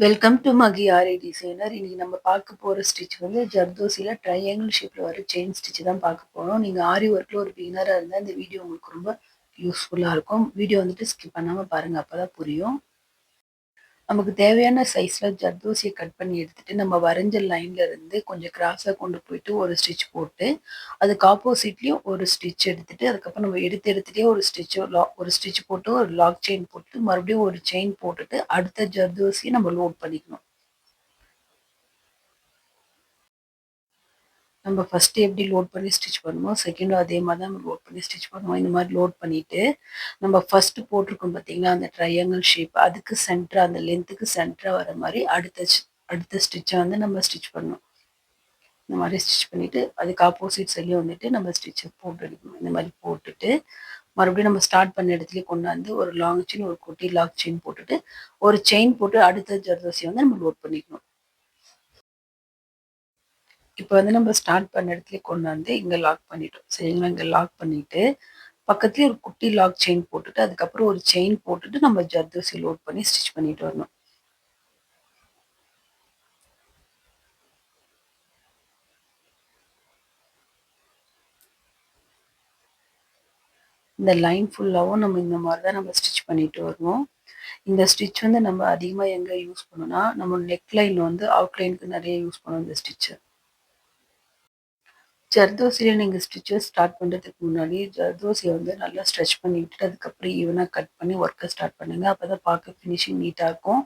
Welcome to Magi Aari designer. இன்னைக்கு நம்ம பார்க்க போற ஸ்டிச் வந்து ஜர்தோசில ட்ரையாங்கிள் ஷேப்ல வர செயின் ஸ்டிச் தான் பார்க்க போறோம். நீங்க ஆரி ஒர்க்ல ஒரு பிகினரா இருந்தா இந்த வீடியோ உங்களுக்கு ரொம்ப யூஸ்ஃபுல்லா இருக்கும். வீடியோ வந்துட்டு ஸ்கிப் பண்ணாம பாருங்க, அப்பதான் புரியும். நமக்கு தேவையான சைஸ்ல ஜர்தோசியை கட் பண்ணி எடுத்துட்டு நம்ம வரைஞ்ச லைன்ல இருந்து கொஞ்சம் கிராஸா கொண்டு போயிட்டு ஒரு ஸ்டிச் போட்டு அதுக்கு ஆப்போசிட்லயும் ஒரு ஸ்டிச் எடுத்துட்டு அதுக்கப்புறம் நம்ம எடுத்துட்டே ஒரு ஸ்டிச் போட்டு ஒரு லாக் செயின் போட்டு மறுபடியும் ஒரு செயின் போட்டுட்டு அடுத்த ஜர்தோசியை நம்ம லோட் பண்ணிக்கணும். நம்ம ஃபர்ஸ்ட் எப்படி லோட் பண்ணி ஸ்டிச் பண்ணுமோ செகண்டும் அதே மாதிரி தான் நம்ம லோட் பண்ணி ஸ்டிச் பண்ணுவோம். இந்த மாதிரி லோட் பண்ணிட்டு நம்ம ஃபர்ஸ்ட் போட்டிருக்கோம் பார்த்தீங்களா, அந்த ட்ரையாங்கிள் ஷேப் அதுக்கு சென்டரா அந்த லென்த்துக்கு சென்டரா வர மாதிரி அடுத்த ஸ்டிச்சை வந்து நம்ம ஸ்டிச் பண்ணணும். இந்த மாதிரி ஸ்டிச் பண்ணிட்டு அதுக்கு ஆப்போசிட் சைட்லேயும் வந்துட்டு நம்ம ஸ்டிச்சை போட்டு எடுக்கணும். இந்த மாதிரி போட்டுட்டு மறுபடியும் நம்ம ஸ்டார்ட் பண்ண இடத்துலயே கொண்டாந்து ஒரு லாங் செயின் ஒரு குட்டி லாக் செயின் போட்டுட்டு ஒரு செயின் போட்டு அடுத்த ஜர்தோசியை வந்து நம்ம லோட் பண்ணிக்கணும். இப்போ வந்து நம்ம ஸ்டார்ட் பண்ண இடத்துலயே கொண்டாந்து இங்க லாக் பண்ணிட்டோம். சரிங்களா? இங்க லாக் பண்ணிட்டு பக்கத்துலயே ஒரு குட்டி லாக் செயின் போட்டுட்டு அதுக்கப்புறம் ஒரு செயின் போட்டுட்டு நம்ம ஜர்தோசி லோட் பண்ணி ஸ்டிச் பண்ணிட்டு வரணும். இந்த லைன் ஃபுல்லாவும் நம்ம இந்த மாதிரி தான் நம்ம ஸ்டிச் பண்ணிட்டு வரணும். இந்த ஸ்டிச் வந்து நம்ம அதிகமா எங்க யூஸ் பண்ணணும்னா நம்ம நெக் லைன் வந்து அவுட்லைனுக்கு நிறைய யூஸ் பண்ணுவோம் இந்த ஸ்டிச். ஜர்தோசியில நீங்க ஸ்டிச்சஸ் ஸ்டார்ட் பண்றதுக்கு முன்னாடி ஜர்தோசிய வந்து நல்லா ஸ்ட்ரெச் பண்ணி விட்டுட்டு அதுக்கப்புறம் ஈவனா கட் பண்ணி ஒர்க்க ஸ்டார்ட் பண்ணுங்க. அப்பதான் பார்க்க ஃபினிஷிங் நீட்டா இருக்கும்.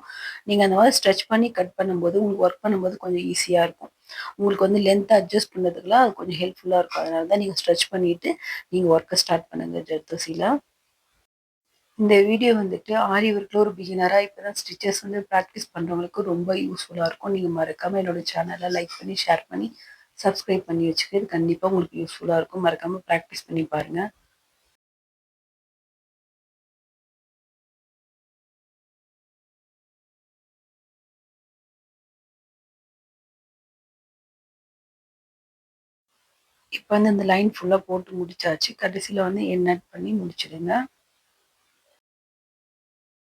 நீங்க அந்த மாதிரி ஸ்ட்ரெச் பண்ணி கட் பண்ணும்போது உங்களுக்கு ஒர்க் பண்ணும்போது கொஞ்சம் ஈஸியா இருக்கும். உங்களுக்கு வந்து லென்த் அட்ஜஸ்ட் பண்ணதுக்குலாம் அது கொஞ்சம் ஹெல்ப்ஃபுல்லா இருக்கும். அதனால தான் நீங்க ஸ்ட்ரெச் பண்ணிட்டு நீங்க ஒர்க்க ஸ்டார்ட் பண்ணுங்க ஜர்தோசில. இந்த வீடியோ வந்துட்டு ஆரி ஒர்க்ல ஒரு பிகினரா இப்பதான் ஸ்டிச்சஸ் வந்து ப்ராக்டிஸ் பண்றவங்களுக்கு ரொம்ப யூஸ்ஃபுல்லா இருக்கும். நீங்க மறக்காம என்னோட சேனலை லைக் பண்ணி ஷேர் பண்ணி சப்ஸ்கிரைப் பண்ணி வச்சுக்கிறது கண்டிப்பா உங்களுக்கு யூஸ்ஃபுல்லா இருக்கும். மறக்காம ப்ராக்டிஸ் பண்ணி பாருங்க. இப்ப வந்து இந்த லைன் ஃபுல்லா போட்டு முடிச்சாச்சு. கடைசியில வந்து எண்ட் பண்ணி முடிச்சிடுங்க.